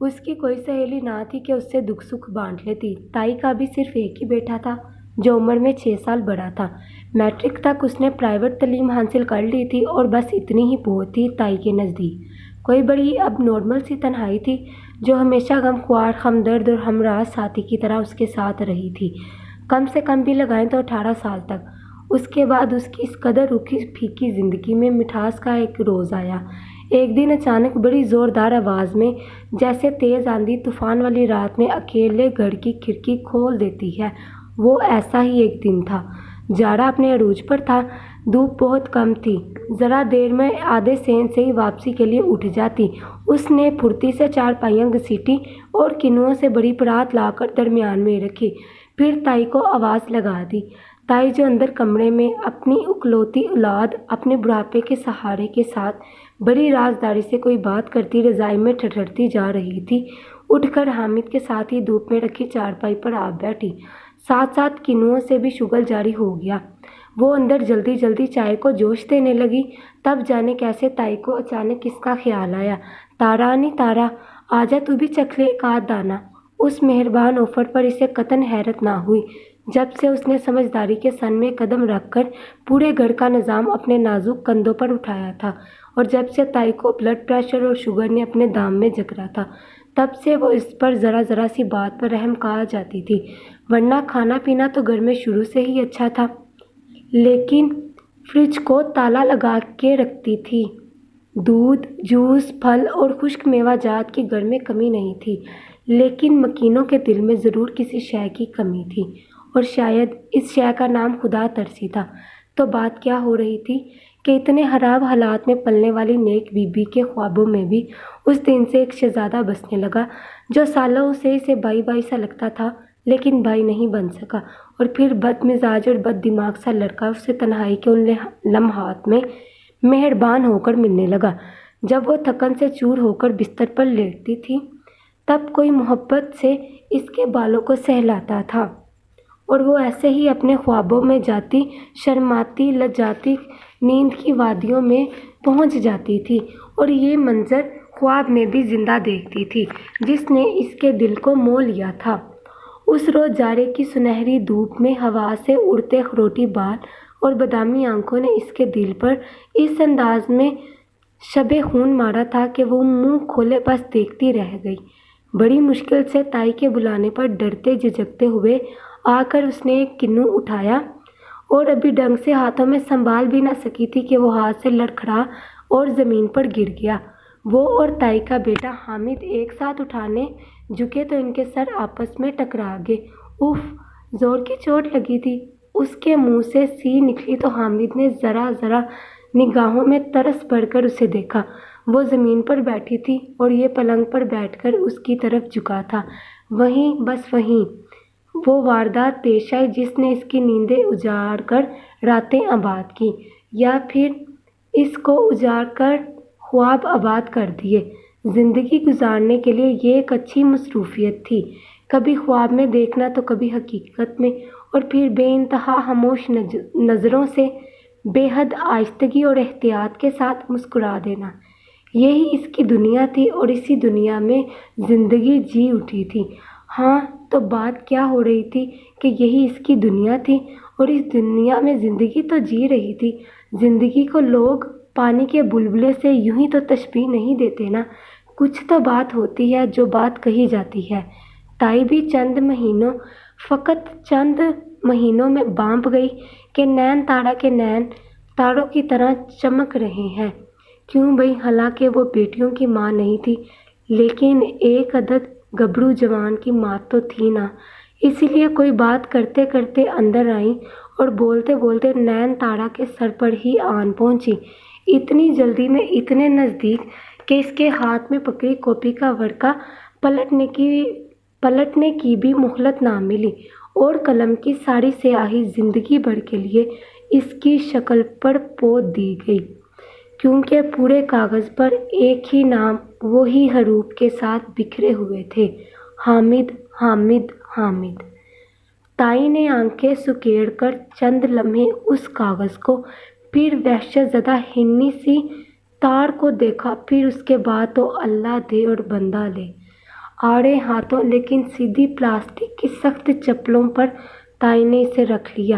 اس کی کوئی سہیلی نہ تھی کہ اس سے دکھ سکھ بانٹ لیتی۔ تائی کا بھی صرف ایک ہی بیٹا تھا جو عمر میں 6 سال بڑا تھا۔ میٹرک تک اس نے پرائیویٹ تعلیم حاصل کر لی تھی اور بس اتنی ہی بہت تھی تائی کے نزدیک۔ کوئی بڑی اب نارمل سی تنہائی تھی جو ہمیشہ غمخوار، ہمدرد اور ہمراہ ساتھی کی طرح اس کے ساتھ رہی تھی، کم سے کم بھی لگائیں تو 18 سال تک۔ اس کے بعد اس کی اس قدر روکھی پھیکی زندگی میں مٹھاس کا ایک روز آیا۔ ایک دن اچانک بڑی زوردار آواز میں، جیسے تیز آندھی طوفان والی رات میں اکیلے گھر کی کھڑکی کھول دیتی ہے، وہ ایسا ہی ایک دن تھا۔ جاڑا اپنے عروج پر تھا، دھوپ بہت کم تھی، ذرا دیر میں آدھے سین سے ہی واپسی کے لیے اٹھ جاتی۔ اس نے پھرتی سے چارپائیاں گھسیٹی اور کنوؤں سے بڑی پرات لا کر درمیان میں رکھی، پھر تائی کو آواز لگا دی۔ تائی جو اندر کمرے میں اپنی اکلوتی اولاد، اپنے بڑھاپے کے سہارے کے ساتھ بڑی رازداری سے کوئی بات کرتی رضائی میں ٹھٹھرتی جا رہی تھی، اٹھ کر حامد کے ساتھ ہی دھوپ میں رکھی چارپائی پر آ بیٹھی۔ ساتھ ساتھ کنوؤں سے بھی شغل جاری ہو گیا۔ وہ اندر جلدی جلدی چائے کو جوش دینے لگی، تب جانے کیسے تائی کو اچانک اس کا خیال آیا، تارا نی تارا، آجا تو بھی چکھ لے ایک آدھ دانہ۔ اس مہربان آفر پر اسے قطعاً حیرت نہ ہوئی۔ جب سے اس نے سمجھداری کے سن میں قدم رکھ کر پورے گھر کا نظام اپنے نازک کندھوں پر اٹھایا تھا، اور جب سے تائی کو بلڈ پریشر اور شوگر نے اپنے دام میں جکڑا تھا، تب سے وہ اس پر ذرا ذرا سی بات پر رحم کھا جاتی تھی، ورنہ کھانا پینا تو گھر میں شروع سے ہی اچھا تھا۔ لیکن فریج کو تالا لگا کے رکھتی تھی۔ دودھ، جوس، پھل اور خشک میوہ جات کی گھر میں کمی نہیں تھی، لیکن مکینوں کے دل میں ضرور کسی شے کی کمی تھی، اور شاید اس شے کا نام خدا ترسی تھا۔ تو بات کیا ہو رہی تھی کہ اتنے خراب حالات میں پلنے والی نیک بی بی کے خوابوں میں بھی اس دن سے ایک شہزادہ بسنے لگا، جو سالوں سے اسے بھائی بھائی سا لگتا تھا لیکن بھائی نہیں بن سکا، اور پھر بد مزاج اور بد دماغ سا لڑکا اسے تنہائی کے ان لمحات میں مہربان ہو کر ملنے لگا جب وہ تھکن سے چور ہو کر بستر پر لیٹتی تھی۔ تب کوئی محبت سے اس کے بالوں کو سہلاتا تھا، اور وہ ایسے ہی اپنے خوابوں میں جاتی شرماتی لجاتی نیند کی وادیوں میں پہنچ جاتی تھی، اور یہ منظر خواب میں بھی زندہ دیکھتی تھی جس نے اس کے دل کو مو لیا تھا۔ اس روز جاڑے کی سنہری دھوپ میں ہوا سے اڑتے اخروٹی بال اور بادامی آنکھوں نے اس کے دل پر اس انداز میں شب خون مارا تھا کہ وہ منہ کھولے بس دیکھتی رہ گئی۔ بڑی مشکل سے تائی کے بلانے پر ڈرتے جھجکتے ہوئے آ کر اس نے ایک کنو اٹھایا، اور ابھی ڈھنگ سے ہاتھوں میں سنبھال بھی نہ سکی تھی کہ وہ ہاتھ سے لڑکھڑا اور زمین پر گر گیا۔ وہ اور تائی کا بیٹا حامد ایک ساتھ اٹھانے جھکے تو ان کے سر آپس میں ٹکرا گئے۔ اف، زور کی چوٹ لگی تھی۔ اس کے منہ سے سی نکلی تو حامد نے ذرا ذرا نگاہوں میں ترس بھر کر اسے دیکھا۔ وہ زمین پر بیٹھی تھی اور یہ پلنگ پر بیٹھ کر اس کی طرف جھکا تھا۔ وہیں، بس وہیں وہ واردات پیش آئی جس نے اس کی نیندیں اجاڑ کر راتیں آباد کی، یا پھر اس کو اجاڑ کر خواب آباد کر دیے۔ زندگی گزارنے کے لیے یہ ایک اچھی مصروفیت تھی، کبھی خواب میں دیکھنا تو کبھی حقیقت میں، اور پھر بے انتہا خاموش نظروں سے بے حد آہستگی اور احتیاط کے ساتھ مسکرا دینا۔ یہی اس کی دنیا تھی، اور اسی دنیا میں زندگی جی اٹھی تھی۔ ہاں، تو بات کیا ہو رہی تھی کہ یہی اس کی دنیا تھی، اور اس دنیا میں زندگی تو جی رہی تھی۔ زندگی کو لوگ پانی کے بلبلے سے یوں ہی تو تشبیہ نہیں دیتے نا، کچھ تو بات ہوتی ہے جو بات کہی جاتی ہے۔ تائی بھی فقط چند مہینوں میں بانپ گئی کہ نین تارا کے نین تاروں کی طرح چمک رہے ہیں۔ کیوں بھئی، حالانکہ وہ بیٹیوں کی ماں نہیں تھی، لیکن ایک عدد گبرو جوان کی ماں تو تھی نا۔ اسی لیے کوئی بات کرتے کرتے اندر آئیں اور بولتے بولتے نین تارا کے سر پر ہی آن پہنچی، اتنی جلدی میں اتنے نزدیک کہ اس کے ہاتھ میں پکڑی کاپی کا ورقہ پلٹنے کی بھی مہلت نہ ملی، اور قلم کی ساری سیاہی زندگی بھر کے لیے اس کی شکل پر پوت دی گئی، کیونکہ پورے کاغذ پر ایک ہی نام وہی حروف کے ساتھ بکھرے ہوئے تھے، حامد حامد حامد۔ تائی نے آنکھیں سکیڑ کر چند لمحے اس کاغذ کو، پھر وحشت زدہ ہنی سی تار کو دیکھا، پھر اس کے بعد تو اللہ دے اور بندہ لے۔ آڑے ہاتھوں لیکن سیدھی پلاسٹک کی سخت چپلوں پر تائی نے اسے رکھ لیا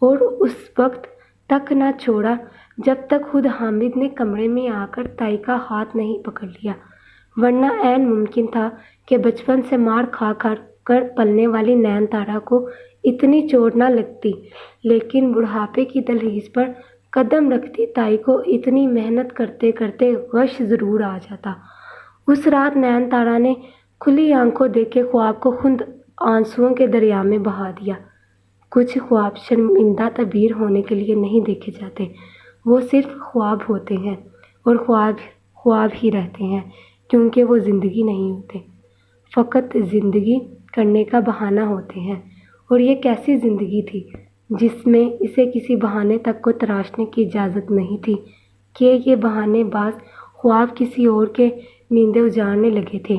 اور اس وقت تک نہ چھوڑا جب تک خود حامد نے کمرے میں آ کر تائی کا ہاتھ نہیں پکڑ لیا، ورنہ عین ممکن تھا کہ بچپن سے مار کھا کر پلنے والی نین تارا کو اتنی چوٹ نہ لگتی، لیکن بڑھاپے کی دہلیز پر قدم رکھتی تائی کو اتنی محنت کرتے کرتے غش ضرور آ جاتا۔ اس رات نین تارا نے کھلی آنکھوں دیکھے خواب کو خود آنسوؤں کے دریا میں بہا دیا۔ کچھ خواب شرمندہ تعبیر ہونے کے لیے نہیں دیکھے جاتے، وہ صرف خواب ہوتے ہیں اور خواب ہی رہتے ہیں، کیونکہ وہ زندگی نہیں ہوتے، فقط زندگی کرنے کا بہانہ ہوتے ہیں۔ اور یہ کیسی زندگی تھی جس میں اسے کسی بہانے تک کو تراشنے کی اجازت نہیں تھی کہ یہ بہانے باز خواب کسی اور کے نیندیں اجاڑنے لگے تھے۔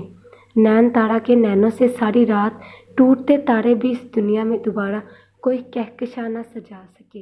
نین تارا کے نینوں سے ساری رات ٹوٹتے تارے بھی اس دنیا میں دوبارہ کوئی کہکشاں نہ سجا سکے۔